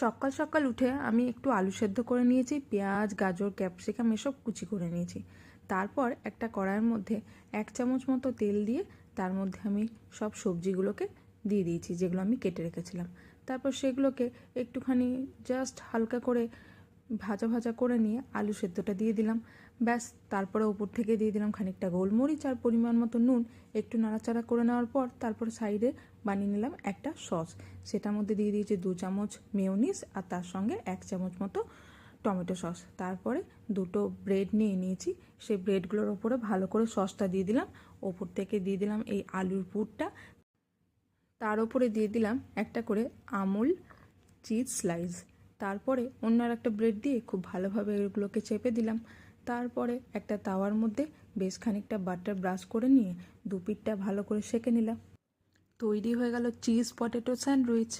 সকাল সকাল উঠে আমি একটু আলু সেদ্ধ করে নিয়েছি, পেঁয়াজ গাজর ক্যাপসিকাম এসব কুচি করে নিয়েছি। তারপর একটা কড়াইয়ের মধ্যে 1 চামচ মতো তেল দিয়ে তার মধ্যে আমি সব সবজিগুলোকে দিয়ে দিয়েছি যেগুলো আমি কেটে রেখেছিলাম। তারপর সেগুলোকে একটুখানি জাস্ট হালকা করে ভাজা ভাজা করে নিয়ে আলু সেদ্ধটা দিয়ে দিলাম। ব্যাস, তারপরে উপর থেকে দিয়ে দিলাম খানিকটা গোলমরিচ আর পরিমাণ মতো নুন। একটু নাড়াচাড়া করে নেওয়ার পর তারপর সাইডে বানিয়ে নিলাম একটা সস। সেটার মধ্যে দিয়ে দিয়েছি 2 চামচ মেয়োনিজ আর তার সঙ্গে 1 চামচ মতো টমেটো সস। তারপরে দুটো ব্রেড নিয়ে নিয়েছি, সেই ব্রেডগুলোর ওপরে ভালো করে সসটা দিয়ে দিলাম। ওপর থেকে দিয়ে দিলাম এই আলুর পুরটা, তার উপরে দিয়ে দিলাম একটা করে আমুল চিজ স্লাইস। তারপরে অন্য আর একটা ব্রেড দিয়ে খুব ভালোভাবে এগুলোকে চেপে দিলাম। তারপরে একটা তাওয়ার মধ্যে বেশ খানিকটা বাটার ব্রাশ করে নিয়ে দুপিঠটা ভালো করে সেঁকে নিলাম। তৈরি হয়ে গেল চিজ পটেটো স্যান্ডউইচ।